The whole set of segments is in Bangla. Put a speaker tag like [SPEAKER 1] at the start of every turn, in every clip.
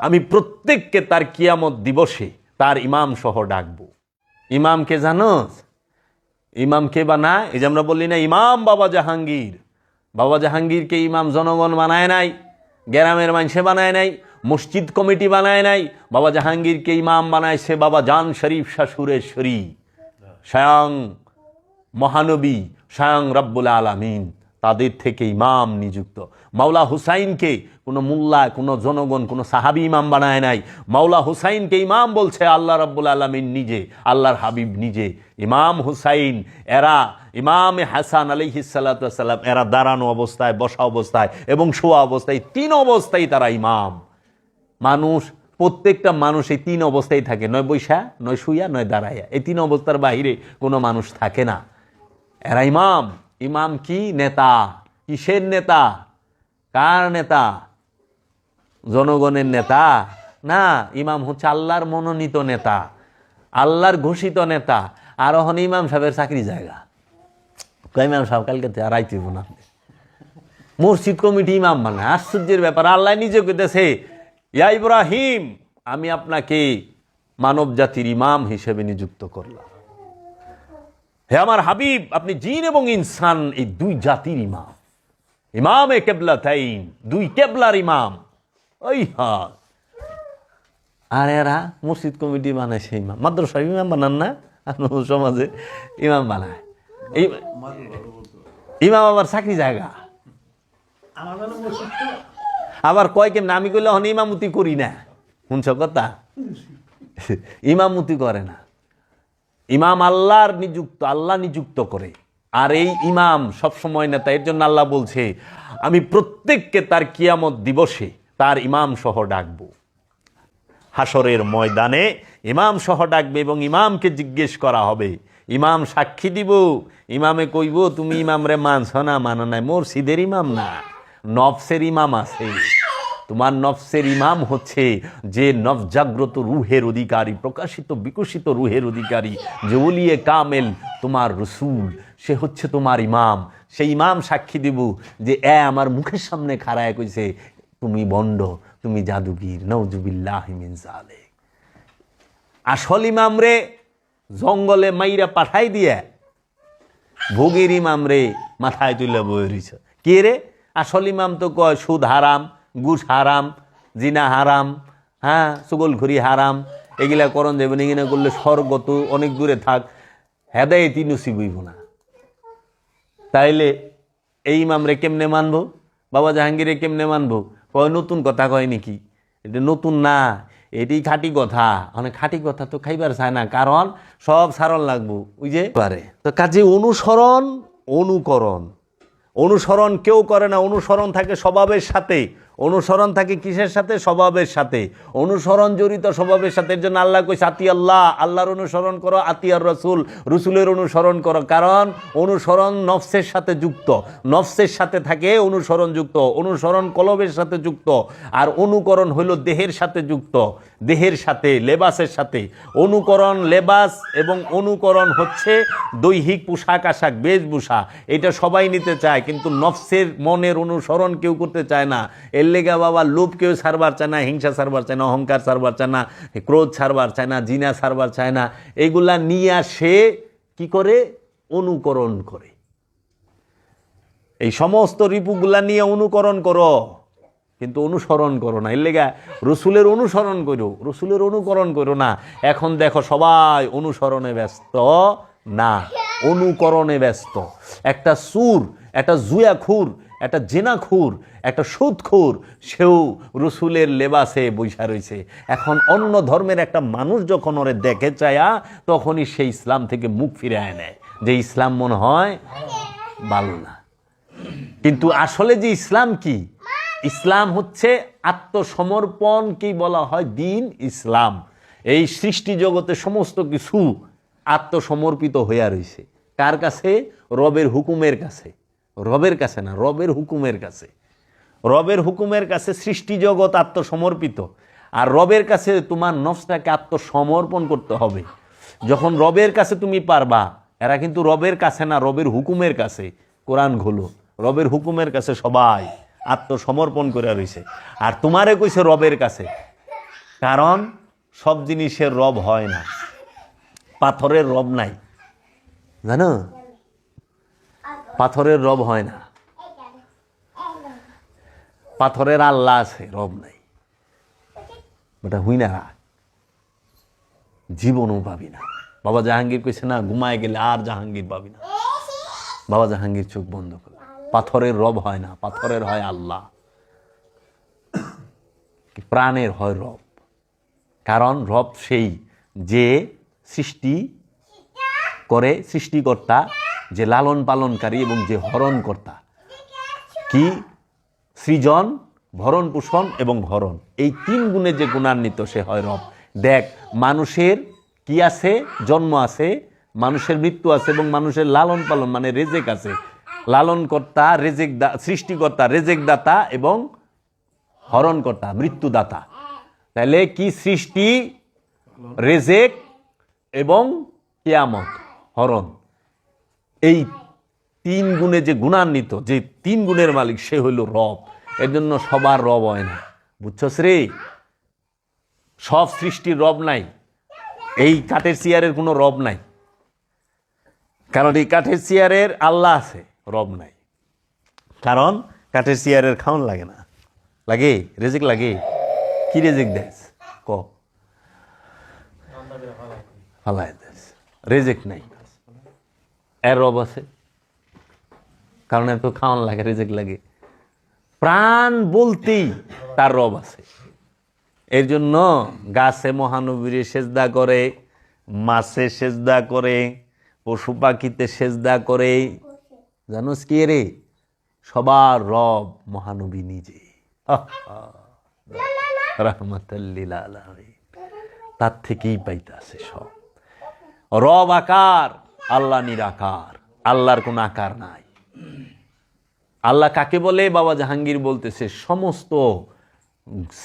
[SPEAKER 1] আমি প্রত্যেককে তার কিয়ামত দিবসে তার ইমাম সহ ডাকবো। ইমামকে জানোস? ইমামকে বানায়, এই যে আমরা বললি না ইমাম বাবা জাহাঙ্গীর, বাবা জাহাঙ্গীরকে ইমাম জনগণ বানায় নাই, গ্রামের মানুষে বানায় নাই, মসজিদ কমিটি বানায় নাই। বাবা জাহাঙ্গীরকে ইমাম বানাইছে বাবা জান শরীফ শাশুরেশ্বরী, স্বয়ং মহানবী, স্বয়ং রব্বুল আলামিন তাদের থেকে ইমাম নিযুক্ত। মাওলা হুসাইনকে কোনো মোল্লা, কোনো জনগণ, কোনো সাহাবী ইমাম বানায় নাই। মাওলা হুসাইনকে ইমাম বলছে আল্লাহ রব্বুল আলামিন নিজে, আল্লাহর হাবিব নিজে। ইমাম হুসাইন এরা ইমামে হাসান আলাইহিস সালাতু ওয়াস সালাম এরা দাঁড়ানো অবস্থায়, বসা অবস্থায় এবং শোয়া অবস্থায়, তিন অবস্থায় তারা ইমাম। মানুষ, প্রত্যেকটা মানুষ এই তিন অবস্থায় থাকে, নয় বৈশা, নয় শুইয়া, নয় দাঁড়াইয়া। এই তিন অবস্থার বাহিরে কোনো মানুষ থাকে না। এরা ইমাম। ইমাম কি? নেতা। কিসের নেতা? কার নেতা? জনগণের নেতা না। ইমাম হচ্ছে আল্লাহর মনোনীত নেতা, আল্লাহর ঘোষিত নেতা। আর এখন ইমাম সাহেবের চাকরি জায়গা। ইমাম সাহেব কালকে আর আইতেব না, মসজিদ কমিটি ইমাম বানায়। আশ্চর্যের ব্যাপার, আল্লাহ নিজে কইতেছে ইয়া ইব্রাহিম আমি আপনাকে মানব জাতির ইমাম হিসেবে নিযুক্ত করলাম। হে আমার হাবিব আপনি জিন এবং ইনসান এই দুই জাতির ইমাম, ইমামে কেবলাতাইন, দুই কেবলার ইমাম। ওই হ্যাঁ, আর এরা মসজিদ কমিটি বানাইছে ইমাম, মাদ্রাসার ইমাম বানান না, সমাজে ইমাম বানায়। ইমাম আবার চাকরি জায়গা। আবার কয় কেমন আমি কইলে হন ইমামতি করি না, শুনছ কথা? ইমামতি করে না। ইমাম আল্লাহর নিযুক্ত, আল্লাহ নিযুক্ত করে। আর এই ইমাম সবসময় নেতা। এর জন্য আল্লাহ বলছে আমি প্রত্যেককে তার কিয়ামত দিবসে তার ইমাম সহ ডাকবো। হাসরের ময়দানে ইমাম সহ ডাকবে এবং ইমামকে জিজ্ঞেস করা হবে, ইমাম সাক্ষী দিব। ইমামে কইব তুমি ইমাম রে মানছ না, মানো নাই, মসজিদের ইমাম না, নফসের ইমাম আছে। তোমার নফসের ইমাম হচ্ছে যে নফজাগ্রত রুহের অধিকারী, প্রকাশিত বিকশিত রুহের অধিকারী, যে ওলিয়ে কামেল তোমার রসুল, সে হচ্ছে তোমার ইমাম। সেই ইমাম সাক্ষী দিব যে আমার মুখের সামনে খাড়ায় কইছে তুমি বন্ড, তুমি জাদুগির, নাউজুবিল্লাহি মিন যালিক। আসল ইমাম রে জঙ্গলে মাইরা পাঠাই দিয়ে ভোগের ইমাম রে মাথায় তুলে বয়ে রইছে। কে রে? আসল ইমাম তো কয় সুদ হারাম, ঘুষ হারাম, জিনা হারাম, হ্যাঁ চুগলখড়ি হারাম, এগুলা করণ যাবে না, এগুলো করলে স্বর্গ তো অনেক দূরে থাক, হেদায়েতই নসিব হইব না। তাইলে এই ইমামরে কেমনে মানবো? বাবা জাহাঙ্গীরে কেমনে মানবো? কয় নতুন কথা কয় নাকি? এটা নতুন না, এটাই খাঁটি কথা। অনেক খাঁটি কথা তো খাইবার চায় না, কারণ সব সারণ লাগবো। ওই যে পারে তো কাজে অনুসরণ, অনুকরণ। অনুসরণ কেউ করে না, অনুসরণ থাকে স্বভাবের সাথে। অনুসরণ থাকে কিসের সাথে? স্বভাবের সাথে। অনুসরণ জড়িত স্বভাবের সাথে। এর জন্য আল্লাহ কইছে আতি আল্লাহ, আল্লাহর অনুসরণ করো, আতিয়ার রসুল, রসুলের অনুসরণ করো। কারণ অনুসরণ নফসের সাথে যুক্ত, নফসের সাথে থাকে অনুসরণ যুক্ত, অনুসরণ কলবের সাথে যুক্ত, আর অনুকরণ হইল দেহের সাথে যুক্ত, দেহের সাথে, লেবাসের সাথে। অনুকরণ লেবাস এবং অনুকরণ হচ্ছে দৈহিক পোশাক আশাক, বেশভূষা, এটা সবাই নিতে চায়, কিন্তু নফসের মনের অনুসরণ কেউ করতে চায় না। এর লেগা বাবা লোভ কেউ ছাড়বার চায় না, হিংসা ছাড়বার চায় না, অহংকার ছাড়বার চায় না, ক্রোধ ছাড়বার চায় না, জিনা ছাড়বার চায় না। এগুলা নিয়ে সে কি করে? অনুকরণ করে। এই সমস্ত রিপুগুলা নিয়ে অনুকরণ করো, কিন্তু অনুসরণ করো না। এর লেগা রসুলের অনুসরণ করো, রসুলের অনুকরণ করো না। এখন দেখো সবাই অনুসরণে ব্যস্ত না, অনুকরণে ব্যস্ত। একটা সুর, একটা জুয়াখুর, একটা জেনাখুর, একটা সুদখুর, সেও রসুলের লেবাসে বৈশা রয়েছে। এখন অন্য ধর্মের একটা মানুষ যখন ওরে দেখে চায়া, তখনই সে ইসলাম থেকে মুখ ফিরে নেয়, যে ইসলাম মনে হয় ভালো না। কিন্তু আসলে যে ইসলাম কি? ইসলাম হচ্ছে আত্মসমর্পণকেই বলা হয় দিন ইসলাম। এই সৃষ্টি জগতে সমস্ত কিছু আত্মসমর্পিত হইয়া রয়েছে। কার কাছে? রবের হুকুমের কাছে। রবের কাছে না, রবের হুকুমের কাছে। রবের হুকুমের কাছে সৃষ্টি জগৎ আত্মসমর্পিত। আর রবের কাছে তোমার নফসটাকে আত্মসমর্পণ করতে হবে। যখন রবের কাছে তুমি পারবা, এরা কিন্তু রবের কাছে না, রবের হুকুমের কাছে। কোরআন খোলো, রবের হুকুমের কাছে সবাই আত্মসমর্পণ করে রয়েছে। আর তোমারে কইছে রবের কাছে, কারণ সব জিনিসের রব হয় না। পাথরের রব নাই, জানো, পাথরের রব হয় না। পাথরের আল্লাহ আছে, রব নাই। ওটা হুই না, জীবনও পাবি না। বাবা জাহাঙ্গীর কইছে না, ঘুমায় গেলে আর জাহাঙ্গীর পাবি না। বাবা জাহাঙ্গীর চোখ বন্ধ করে। পাথরের রব হয় না, পাথরের হয় আল্লাহ, প্রাণের হয় রব। কারণ রব সেই যে সৃষ্টি করে, সৃষ্টিকর্তা, যে লালন পালনকারী এবং যে হরণকর্তা। কি? সৃজন, ভরণ পোষণ এবং হরণ, এই তিন গুণে যে গুণান্বিত সে হয় রব। দেখ, মানুষের কি আছে? জন্ম আছে, মানুষের মৃত্যু আছে এবং মানুষের লালন পালন মানে রেজেক আছে। লালনকর্তা, রেজেক, সৃষ্টিকর্তা, রেজেক দাতা এবং হরণকর্তা, মৃত্যুদাতা। তাহলে কি? সৃষ্টি, রেজেক এবং কিয়ামত, হরণ। এই তিন গুণে যে গুণান্বিত, যে তিন গুণের মালিক, সে হইল রব। এর জন্য সবার রব হয় না, বুঝছস রে? সব সৃষ্টির রব নাই। এই কাঠের চেয়ারের কোনো রব নাই, কারণ এই কাঠের চেয়ারের আল্লাহ আছে, রব নাই। কারণ কাঠের চেয়ারের খাওয়ান লাগে না। লাগে? রেজেক লাগে? কি রেজেক দেয়? ক, ফালাই দেয়, রেজেক নাই। এর রব আছে, কারণ এত খাওয়ান লাগে, রেজেক লাগে। প্রাণ বলতেই তার রব আছে। এর জন্য গাছে মহানবীর সেজদা করে, মাছে সেজদা করে, পশু পাখিতে সেজদা করে। জানোস কি রে? সবার রব মহানবী নিজে, রাহমাতাল্লিল আলামিন। তার থেকেই পাইতাছে সব। রব আকার, আল্লাহ নিরাকার। আল্লাহর কোন আকার নাই। আল্লাহ কাকে বলে? বাবা জাহাঙ্গীর বলতেছে, সমস্ত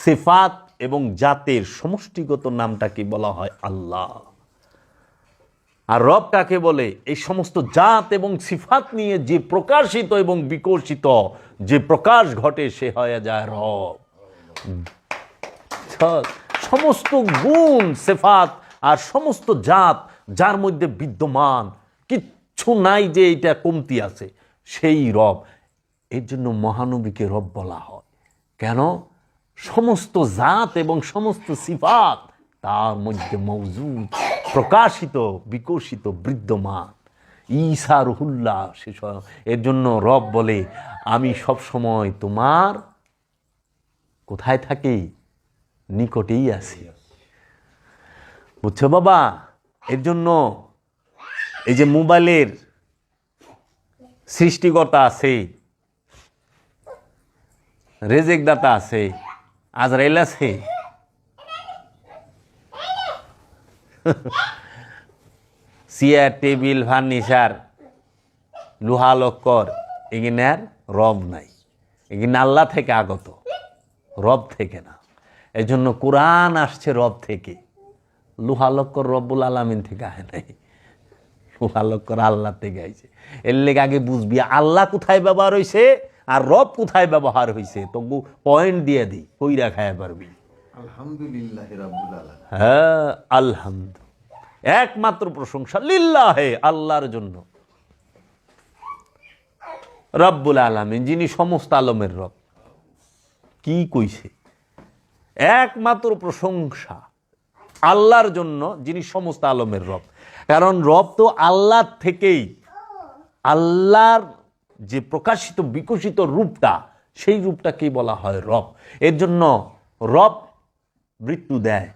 [SPEAKER 1] সিফাত এবং জাতের সমষ্টিগত নামটাকে বলা হয় আল্লাহ। আর রব কাকে বলে? এই সমস্ত জাত এবং সিফাত নিয়ে যে প্রকাশিত এবং বিকশিত যে প্রকাশ ঘটে, সে হয়ে যায় রব। সমস্ত গুণ, সিফাত আর সমস্ত জাত যার মধ্যে বিদ্যমান, কিচ্ছু নাই যে এটা কমতি আছে, সেই রব। এর জন্য মহানবীকে রব বলা হয়। কেন? সমস্ত জাত এবং সমস্ত সিফাত তার মধ্যে মওজুদ, প্রকাশিত, বিকশিত, বিদ্যমান। ঈসা রুহুল্লাহ, এর জন্য রব বলে, আমি সব সময় তোমার কোথায় থাকি? নিকটেই আছি। বুঝছো বাবা? এর জন্য এই যে মোবাইলের সৃষ্টিকর্তা আছে, রেজেক দাতা আছে, আজরাইল আছে, চেয়ার, টেবিল, ফার্নিচার, লোহা লক্কর, এগিনার রব নাই। এগিনা আল্লাহ থেকে আগত, রব থেকে না। এই জন্য কোরআন আসছে রব থেকে। লোহা লক্কর রব্বুল আলামিন থেকে আয় নাই, লোহা লক্কর আল্লাহ থেকে আইছে। এর লেগে আগে বুঝবি আল্লাহ কোথায় ব্যবহার হয়েছে আর রব কোথায় ব্যবহার হয়েছে। তবু পয়েন্ট দিয়ে দিই, কইরা খায়া পারবি।
[SPEAKER 2] আলহামদুলিল্লাহ রাব্বুল আলামিন।
[SPEAKER 1] হ্যাঁ, আলহামদুলিল্লাহ, একমাত্র প্রশংসা লিল্লাহে, আল্লাহর জন্য। রব্বুল আলামিন, যিনি সমস্ত আলমের রব। কি কইছে? একমাত্র প্রশংসা আল্লাহর জন্য, যিনি সমস্ত আলমের রব। কারণ রব তো আল্লাহ থেকেই, আল্লাহর যে প্রকাশিত বিকশিত রূপটা, সেই রূপটাকেই বলা হয় রব। এর জন্য রব মৃত্যু দেয়।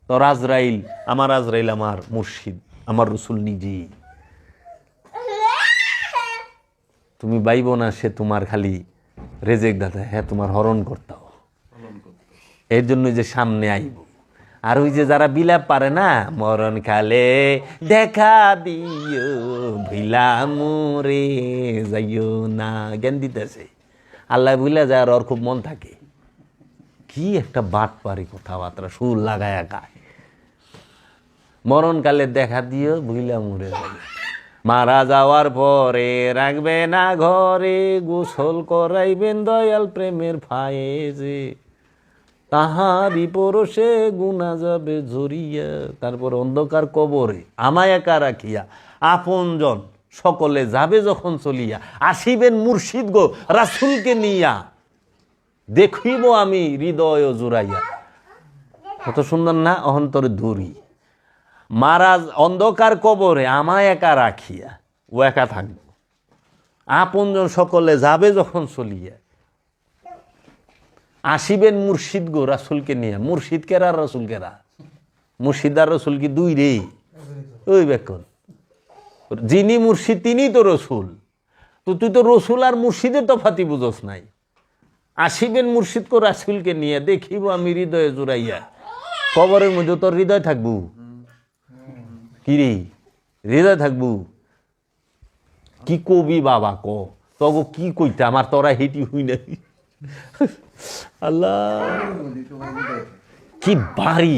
[SPEAKER 1] তো আজরাইল, আমার আজরাইল আমার মুর্শিদ, আমার রসুল নিজেই। তুমি বাইব না, সে তোমার খালি রেজেক দাতা, হ্যাঁ তোমার হরণ করতাও। এর জন্য যে সামনে আইব। আর ওই যে যারা বিলাপ পারে না, মরণ কালে দেখা দিও, ভুলা মোরে যাইও না, জ্ঞান দিতেছে। আল্লাহ ভুলা যায়, আর ওর খুব মন থাকে। কি একটা বাট পারি কথাবার্তা, সুর লাগায় গায়। মরণকালে দেখা দিও, ভুলা মোরে যাইও। মারা যাওয়ার পরে রাখবে না ঘরে, গোসল করাইবেন দয়াল প্রেমের ফায়েজে। তাহারি পরশে গুনা যাবে ঝরিয়া। তারপর অন্ধকার কবরে আমায় একা রাখিয়া আপনজন সকলে যাবে যখন চলিয়া, আসিবেন মুর্শিদ গো রাসূলকে নিয়া, দেখিব আমি হৃদয় জুড়াইয়া। কত সুন্দর না? অহন্তরে ধরি মারাজ অন্ধকার কবরে আমায় একা রাখিয়া, ও একা থাকবো, আপনজন সকলে যাবে যখন চলিয়া, আসিবেন মুর্শিদ গো রাসূলকে নিয়ে। মুর্শিদ কেরা রসুল কেরা? মুর্শিদ আর রসুল কি দুই রে? ওই বেকন, যিনি মুর্শিদ তিনি তো রসুল। তো তুই তো রসুল আর মুর্শিদের তফাতি বুঝোস নাই। আসিবেন মুর্শিদ গো রাসূলকে নিয়ে, দেখিব আমি হৃদয়ে জুড়াইয়া। কবরের মধ্যে তোর হৃদয় থাকবো কি রে? হৃদয় থাকবো কি কবি বাবা ক? তগো কি কইতে আমার তোরা হেঁটি হই নাই। আল্লাহ কি বাড়ি